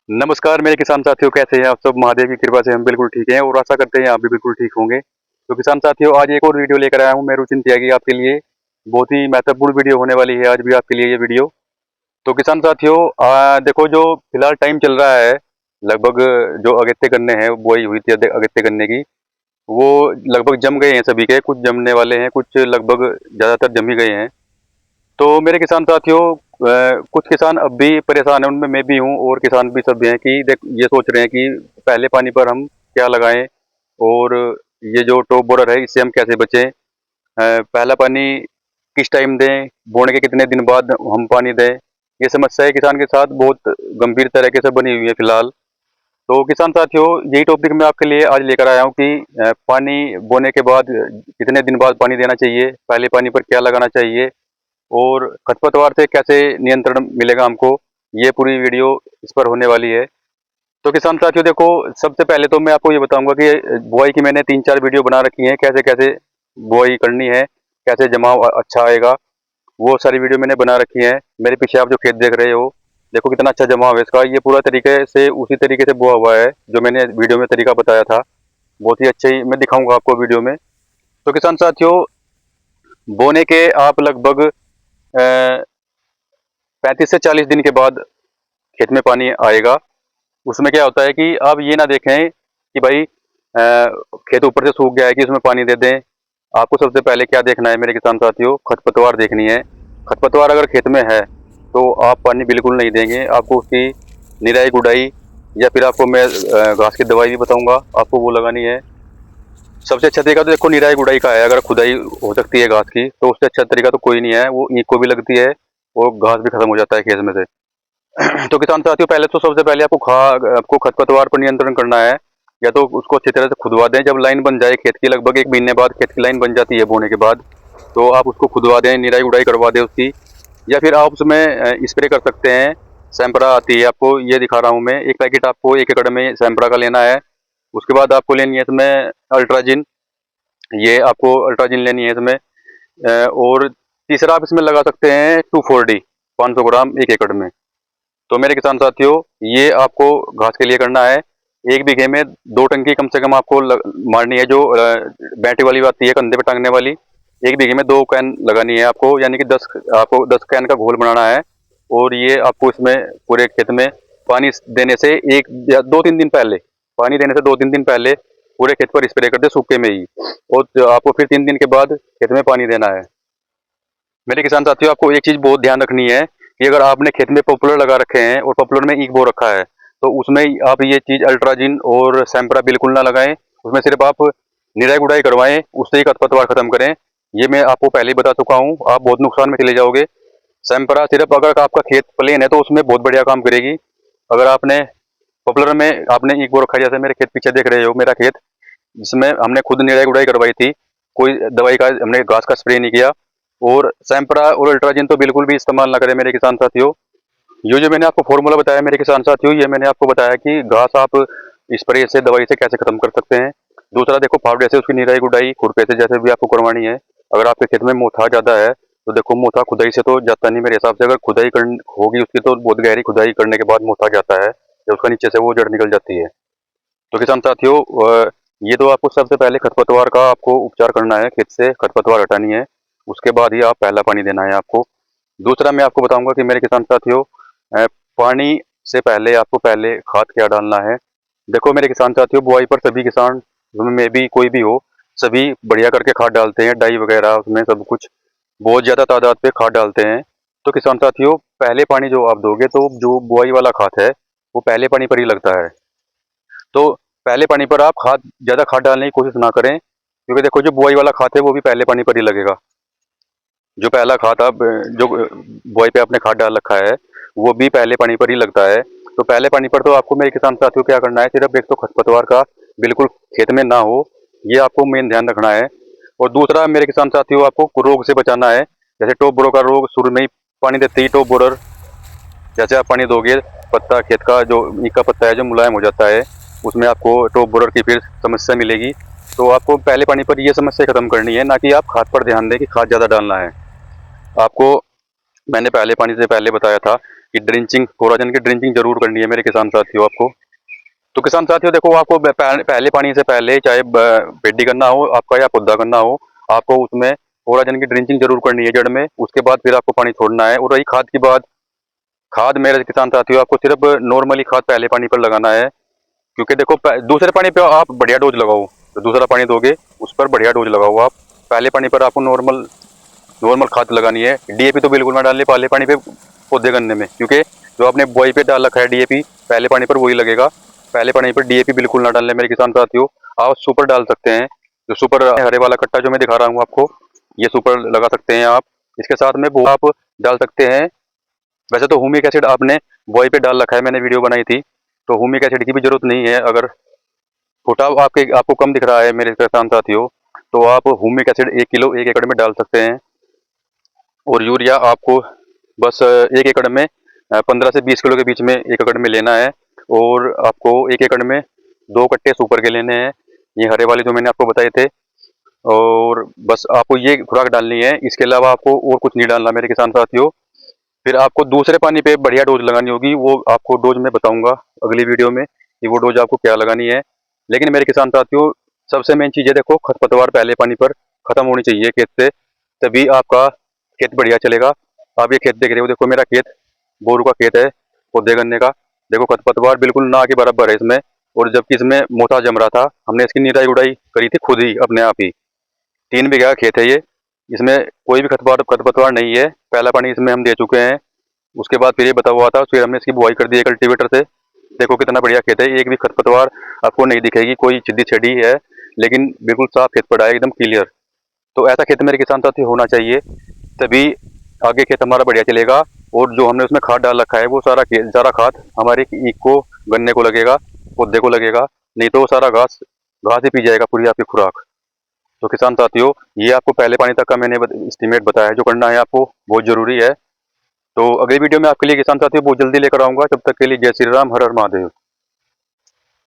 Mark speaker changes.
Speaker 1: नमस्कार मेरे किसान साथियों, कैसे हैं आप सब? महादेव की कृपा से हम बिल्कुल ठीक हैं और आशा करते हैं आप भी बिल्कुल ठीक होंगे। तो किसान साथियों, आज एक और वीडियो लेकर आया हूं मैं रुचिन त्यागी आपके लिए। बहुत ही महत्वपूर्ण वीडियो होने वाली है आज भी आपके लिए ये वीडियो। तो किसान साथियों, देखो जो फिलहाल टाइम चल रहा है, लगभग जो अगेत्ते गन्ने हैं, बुआई हुई थी अगेत्ते गन्ने की, वो लगभग जम गए हैं सभी के। कुछ जमने वाले हैं, कुछ लगभग ज़्यादातर जम ही गए हैं। तो मेरे किसान साथियों, कुछ किसान अब भी परेशान हैं, उनमें मैं भी हूँ और किसान भी सब भी हैं कि देख ये सोच रहे हैं कि पहले पानी पर हम क्या लगाएं और ये जो टॉप बोरर है इससे हम कैसे बचें। पहला पानी किस टाइम दें, बोने के कितने दिन बाद हम पानी दें, ये समस्याएं किसान के साथ बहुत गंभीर तरीके से बनी हुई है फिलहाल। तो किसान साथियों, यही टॉपिक मैं आपके लिए आज लेकर आया हूँ कि पानी बोने के बाद कितने दिन बाद पानी देना चाहिए, पहले पानी पर क्या लगाना चाहिए और खरपतवार से कैसे नियंत्रण मिलेगा हमको, ये पूरी वीडियो इस पर होने वाली है। तो किसान साथियों देखो, सबसे पहले तो मैं आपको ये बताऊंगा कि बुआई की मैंने 3-4 वीडियो बना रखी हैं, कैसे कैसे बुआई करनी है, कैसे जमाव अच्छा आएगा, वो सारी वीडियो मैंने बना रखी है। मेरे पीछे आप जो खेत देख रहे हो, देखो कितना अच्छा जमाव है इसका। ये पूरा तरीके से उसी तरीके से बुआ हुआ है जो मैंने वीडियो में तरीका बताया था। बहुत ही अच्छे ही मैं दिखाऊंगा आपको वीडियो में। तो किसान साथियों, बोने के आप लगभग 35 से 40 दिन के बाद खेत में पानी आएगा। उसमें क्या होता है कि आप ये ना देखें कि भाई खेत ऊपर से सूख गया है कि उसमें पानी दे दें। आपको सबसे पहले क्या देखना है मेरे किसान साथियों, खरपतवार देखनी है। खरपतवार अगर खेत में है तो आप पानी बिल्कुल नहीं देंगे, आपको उसकी निराई गुड़ाई या फिर आपको मैं घास की दवाई भी बताऊंगा, आपको वो लगानी है। सबसे अच्छा तरीका तो देखो निराई गुड़ाई का है। अगर खुदाई हो सकती है घास की तो उससे अच्छा तरीका तो कोई नहीं है, वो ईंट को भी लगती है और घास भी खत्म हो जाता है खेत में से। तो किसान साथियों, पहले तो सबसे पहले आपको खरपतवार पर नियंत्रण करना है। या तो उसको अच्छी तरह से खुदवा दें, जब लाइन बन जाए खेत की, लगभग 1 महीने बाद खेत की लाइन बन जाती है बोने के बाद, तो आप उसको खुदवा दें, निराई गुड़ाई करवा दें उसकी। या फिर आप उसमें स्प्रे कर सकते हैं। सैंपरा आती है, आपको ये दिखा रहा हूँ मैं, एक पैकेट आपको 1 एकड़ में सैंपरा का लेना है। उसके बाद आपको लेनी है इसमें अल्ट्राजिन, ये आपको अल्ट्राजिन लेनी है इसमें। और तीसरा आप इसमें लगा सकते हैं 2,4-D, 500 ग्राम 1 एकड़ में। तो मेरे किसान साथियों, ये आपको घास के लिए करना है। 1 बीघे में 2 टंकी कम से कम आपको मारनी है, जो बैटरी वाली आती है कंधे पे टांगने वाली। 1 बीघे में 2 कैन लगानी है आपको, यानी कि 10 कैन का घोल बनाना है। और ये आपको इसमें पूरे खेत में पानी देने से 1 या 2-3 दिन पहले, पानी देने से 2-3 दिन पहले पूरे खेत पर स्प्रे कर दे सूखे में ही। और आपको फिर 3 दिन के बाद खेत में पानी देना है। मेरे किसान साथियों, आपको एक चीज बहुत ध्यान रखनी है कि अगर आपने खेत में पॉपुलर लगा रखे हैं और पॉपुलर में ईख बो रखा है, तो उसमें आप ये चीज अल्ट्राजिन और सैंपरा बिल्कुल ना लगाएं। उसमें सिर्फ आप निराई गुड़ाई करवाएं, उससे ही खरपतवार खत्म करें। ये मैं आपको पहले ही बता चुका हूँ, आप बहुत नुकसान में चले जाओगे। सैंपरा सिर्फ अगर आपका खेत प्लेन है तो उसमें बहुत बढ़िया काम करेगी। अगर आपने पॉपुलर में आपने ईख बो रखा है, जैसे मेरे खेत पीछे देख रहे हो मेरा खेत, जिसमें हमने खुद निराई गुड़ाई करवाई थी, कोई दवाई का हमने घास का स्प्रे नहीं किया। और सैंपरा और अल्ट्राजिन तो बिल्कुल भी इस्तेमाल ना करें मेरे किसान साथियों। ये जो मैंने आपको फॉर्मूला बताया मेरे किसान साथियों, ये मैंने आपको बताया कि घास आप स्प्रे से दवाई से कैसे खत्म कर सकते हैं। दूसरा देखो, फावड़े से उसकी निराई गुड़ाई खुरपे से जैसे भी आपको करवानी है। अगर आपके खेत में मोथा ज्यादा है तो देखो, मोथा खुदाई से तो जाता नहीं मेरे हिसाब से। अगर खुदाई होगी उसकी तो बहुत गहरी खुदाई करने के बाद मोथा जाता है, जब उसका नीचे से वो जड़ निकल जाती है। तो किसान साथियों, ये तो आपको सबसे पहले खरपतवार का आपको उपचार करना है, खेत से खरपतवार हटानी है। उसके बाद ही आप पहला पानी देना है आपको। दूसरा मैं आपको बताऊंगा कि मेरे किसान साथियों, पानी से पहले आपको पहले खाद क्या डालना है। देखो मेरे किसान साथियों, बुआई पर सभी किसान, में भी कोई भी हो, सभी बढ़िया करके खाद डालते हैं, डाई वगैरह उसमें सब कुछ बहुत ज्यादा तादाद पे खाद डालते हैं। तो किसान साथियों, पहले पानी जो आप दोगे तो जो बुआई वाला खाद है वो पहले पानी पर ही लगता है। तो पहले पानी पर आप ज़्यादा खाद डालने की कोशिश ना करें, क्योंकि देखो जो बुआई वाला खाद है वो भी पहले पानी पर ही लगेगा। जो पहला खाद आप जो बुआई पे आपने खाद डाल रखा है वो भी पहले पानी पर ही लगता है। तो पहले पानी पर तो आपको मेरे किसान साथियों क्या करना है, सिर्फ एक तो खरपतवार का बिल्कुल खेत में ना हो, ये आपको मेन ध्यान रखना है। और दूसरा मेरे किसान साथियों, आपको रोग से बचाना है। जैसे टॉप बोरो का रोग, शुरू में ही पानी देते ही टॉप बोरर, जैसे आप पानी दोगे, पत्ता खेत का जो ईख का पत्ता है जो मुलायम हो जाता है, उसमें आपको टॉप बोरर की फिर समस्या मिलेगी। तो आपको पहले पानी पर ये समस्या खत्म करनी है, ना कि आप खाद पर ध्यान दें कि खाद ज़्यादा डालना है आपको। मैंने पहले पानी से पहले बताया था कि ड्रिंचिंग, कोराजन की ड्रिंचिंग जरूर करनी है मेरे किसान साथियों आपको। तो किसान साथियों देखो, आपको पहले पानी से पहले चाहे पेडी करना हो आपका या पौधा करना हो, आपको उसमें कोराजन की ड्रिंचिंग जरूर करनी है जड़ में। उसके बाद फिर आपको पानी छोड़ना है। और रही खाद की बात, खाद मेरे किसान साथियों आपको सिर्फ नॉर्मली खाद पहले पानी पर लगाना है। क्योंकि देखो दूसरे पानी पे आप बढ़िया डोज लगाओ, तो दूसरा पानी दोगे उस पर बढ़िया डोज लगाओ आप। पहले पानी पर आपको नॉर्मल नॉर्मल खाद लगानी है। डीएपी तो बिल्कुल ना डालिए पहले पानी पे पौधे करने में, क्योंकि जो आपने बुआई पे डाल रखा है डीएपी पहले पानी पर वही लगेगा। पहले पानी पर डीएपी बिल्कुल ना डालने मेरे किसान साथियों। आप सुपर डाल सकते हैं, जो सुपर हरे वाला कट्टा जो मैं दिखा रहा हूँ आपको, ये सुपर लगा सकते हैं आप। इसके साथ में वो आप डाल सकते हैं। वैसे तो ह्यूमिक एसिड आपने बुआई पे डाल रखा है, मैंने वीडियो बनाई थी, तो ह्यूमिक एसिड की भी जरूरत नहीं है। अगर फुटाव आपको कम दिख रहा है मेरे किसान साथियों, तो आप ह्यूमिक एसिड 1 किलो 1 एकड़ में डाल सकते हैं। और यूरिया आपको बस 1 एकड़ में 15 से 20 किलो के बीच में 1 एकड़ में लेना है। और आपको 1 एकड़ में 2 कट्टे सुपर के लेने हैं, ये हरे वाले जो मैंने आपको बताए थे। और बस आपको ये खुराक डालनी है, इसके अलावा आपको और कुछ नहीं डालना मेरे किसान साथियों। फिर आपको दूसरे पानी पे बढ़िया डोज लगानी होगी, वो आपको डोज मैं बताऊंगा अगली वीडियो में कि वो डोज आपको क्या लगानी है। लेकिन मेरे किसान साथियों, सबसे मेन चीज़ है देखो, खरपतवार पहले पानी पर खत्म होनी चाहिए खेत से, तभी आपका खेत बढ़िया चलेगा। आप ये खेत देख रहे हो, देखो मेरा खेत बोरू का खेत है पौधे गन्ने का। देखो खरपतवार बिल्कुल ना के बराबर है इसमें। और जबकि इसमें मोटा जम रहा था, हमने इसकी निराई गुड़ाई करी थी खुद ही अपने आप ही। 3 बीघा खेत है ये, इसमें कोई भी खरपतवार खरपतवार नहीं है। पहला पानी इसमें हम दे चुके हैं, उसके बाद फिर ये बता हुआ था, फिर हमने इसकी बुआई कर दी है कल्टीवेटर से। देखो कितना बढ़िया खेत है, एक भी खरपतवार आपको नहीं दिखेगी, कोई चिद्दी छेड़ी है, लेकिन बिल्कुल साफ खेत पड़ा है, एकदम क्लियर। तो ऐसा खेत मेरे किसान साथी होना चाहिए, तभी आगे खेत हमारा बढ़िया चलेगा। और जो हमने उसमें खाद डाल रखा है वो सारा खाद हमारे ईख को, गन्ने को लगेगा, पौधे को लगेगा। नहीं तो वो सारा घास घास ही पी जाएगा पूरी आपकी खुराक। तो किसान साथियों, ये आपको पहले पानी तक का मैंने एस्टिमेट बताया है, जो करना है आपको बहुत जरूरी है। तो अगली वीडियो में आपके लिए किसान साथियों बहुत जल्दी लेकर आऊंगा। तब तक के लिए जय श्री राम, हर हर महादेव।